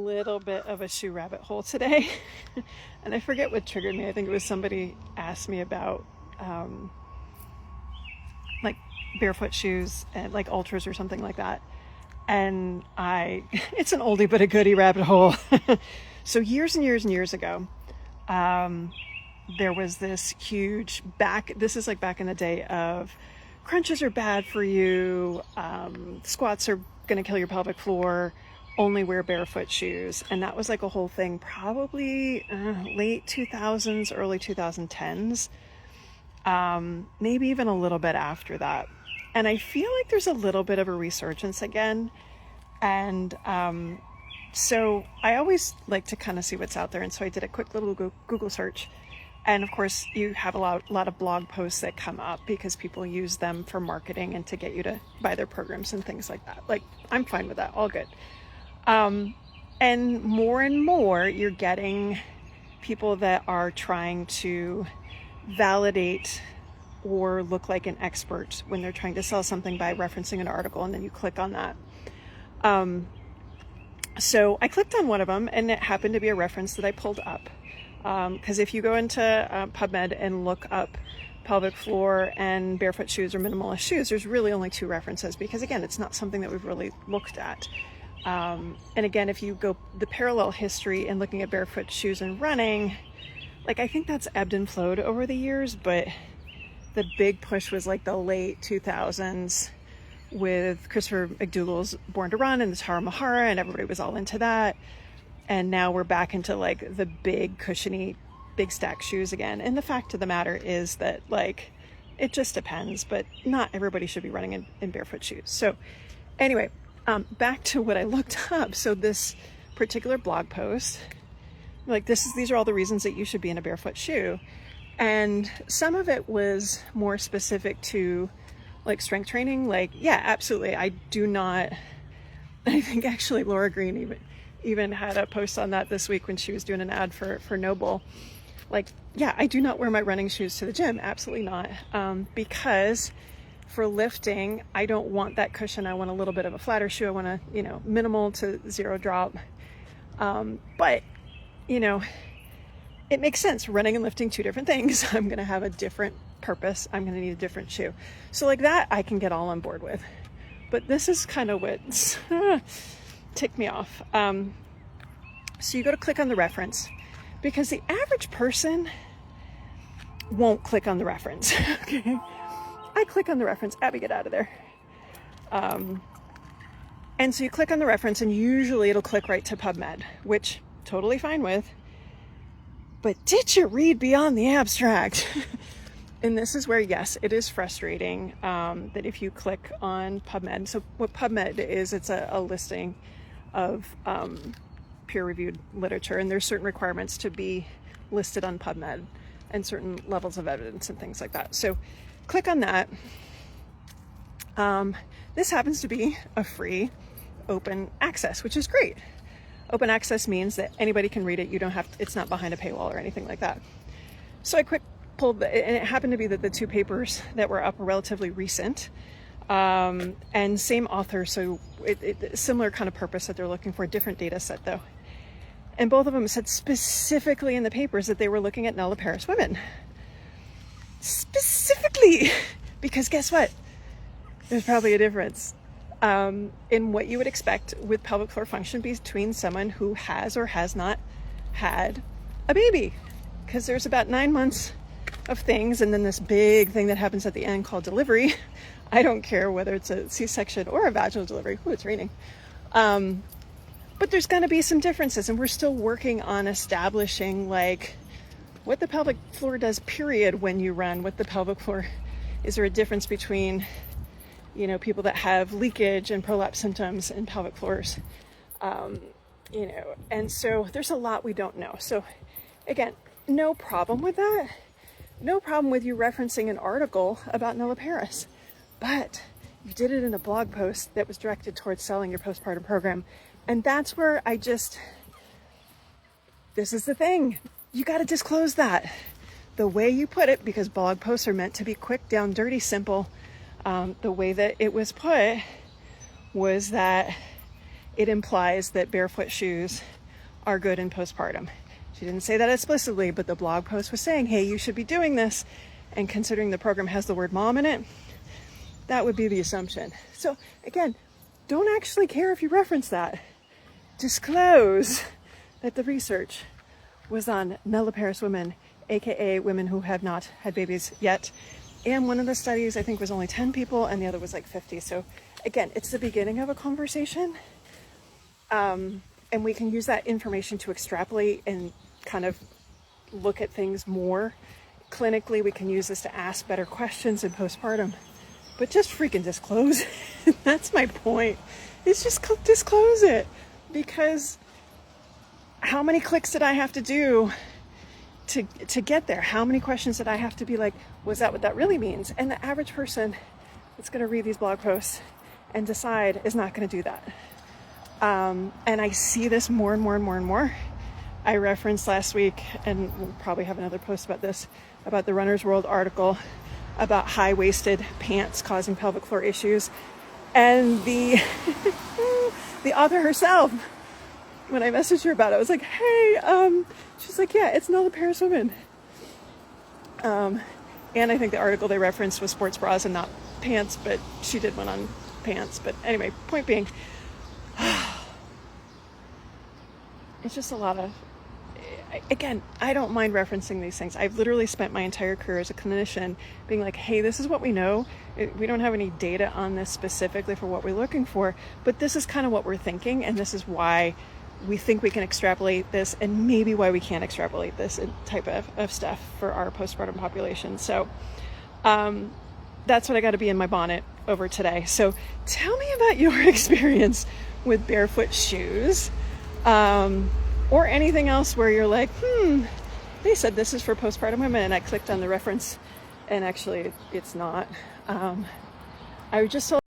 little bit of a shoe rabbit hole today. And I forget what triggered me. I think it was somebody asked me about like barefoot shoes and like ultras or something like that. And it's an oldie but a goodie rabbit hole. So years and years and years ago, there was this huge this is like back in the day of crunches are bad for you, squats are going to kill your pelvic floor, only wear barefoot shoes. And that was like a whole thing, probably late 2000s, early 2010s, maybe even a little bit after that. And I feel like there's a little bit of a resurgence again. And so I always like to kind of see what's out there. And so I did a quick little Google search. And of course, you have a lot of blog posts that come up because people use them for marketing and to get you to buy their programs and things like that. Like, I'm fine with that, all good. And more you're getting people that are trying to validate or look like an expert when they're trying to sell something by referencing an article, and then you click on that. So I clicked on one of them, and it happened to be a reference that I pulled up. Because if you go into PubMed and look up pelvic floor and barefoot shoes or minimalist shoes, there's really only two references, because again, it's not something that we've really looked at. And again, if you go the parallel history and looking at barefoot shoes and running, like, I think that's ebbed and flowed over the years, but the big push was like the late 2000s with Christopher McDougall's Born to Run and the Tara Mahara, and everybody was all into that. And now we're back into like the big cushiony, big stack shoes again. And the fact of the matter is that, like, it just depends, but not everybody should be running in barefoot shoes. So anyway, back to what I looked up. So this particular blog post, like, these are all the reasons that you should be in a barefoot shoe. And some of it was more specific to like strength training. Like, yeah, absolutely. I think actually Laura Green even had a post on that this week when she was doing an ad for Noble. Like, yeah, I do not wear my running shoes to the gym. Absolutely not. Because for lifting, I don't want that cushion. I want a little bit of a flatter shoe. I want a, minimal to zero drop. But, it makes sense. Running and lifting, two different things. I'm going to have a different purpose. I'm going to need a different shoe. So like that, I can get all on board with. But this is kind of what's ticked me off. So you go to click on the reference, because the average person won't click on the reference. Okay. I click on the reference. Abby, get out of there. And so you click on the reference, and usually it'll click right to PubMed, which totally fine with. But did you read beyond the abstract? And this is where, yes, it is frustrating that if you click on PubMed. So what PubMed is, it's a listing of peer-reviewed literature, and there's certain requirements to be listed on PubMed and certain levels of evidence and things like that. So click on that. This happens to be a free open access, which is great. Open access means that anybody can read it. You don't have to, it's not behind a paywall or anything like that. So I pulled, and it happened to be that the two papers that were up were relatively recent, and same author. So it similar kind of purpose that they're looking for, a different data set though. And both of them said specifically in the papers that they were looking at nulliparous women. Specifically, because guess what? There's probably a difference in what you would expect with pelvic floor function between someone who has or has not had a baby. Because there's about 9 months of things, and then this big thing that happens at the end called delivery. I don't care whether it's a C-section or a vaginal delivery. Ooh, it's raining. But there's going to be some differences, and we're still working on establishing like what the pelvic floor does, period, when you run. What the pelvic floor, is there a difference between people that have leakage and prolapse symptoms and pelvic floors, and so there's a lot we don't know. So again, no problem with that. No problem with you referencing an article about nulliparous, but you did it in a blog post that was directed towards selling your postpartum program. And that's where this is the thing. You got to disclose that the way you put it, because blog posts are meant to be quick, down, dirty, simple. The way that it was put was that, it implies that barefoot shoes are good in postpartum. She didn't say that explicitly, but the blog post was saying, hey, you should be doing this. And considering the program has the word mom in it, that would be the assumption. So again, don't actually care if you reference that. Disclose that the research was on nulliparous women, aka women who have not had babies yet. And one of the studies, I think, was only 10 people and the other was like 50. So again, it's the beginning of a conversation. And we can use that information to extrapolate and kind of look at things more. Clinically, we can use this to ask better questions in postpartum. But just freaking disclose. That's my point. It's just disclose it. Because how many clicks did I have to do to get there? How many questions did I have to be like, was that what that really means? And the average person that's going to read these blog posts and decide is not going to do that. And I see this more and more and more and more. I referenced last week, and we'll probably have another post about this, about the Runner's World article about high-waisted pants causing pelvic floor issues. And the author herself, when I messaged her about it, I was like, hey, she's like, yeah, it's nulliparous women. And I think the article they referenced was sports bras and not pants, but she did one on pants. But anyway, point being, it's just a lot of, again, I don't mind referencing these things. I've literally spent my entire career as a clinician being like, hey, this is what we know. We don't have any data on this specifically for what we're looking for, but this is kind of what we're thinking, and this is why we think we can extrapolate this, and maybe why we can't extrapolate this type of stuff for our postpartum population. So that's what I got to be in my bonnet over today. So tell me about your experience with barefoot shoes. Or anything else where you're like, they said this is for postpartum women, and I clicked on the reference, and actually it's not. I just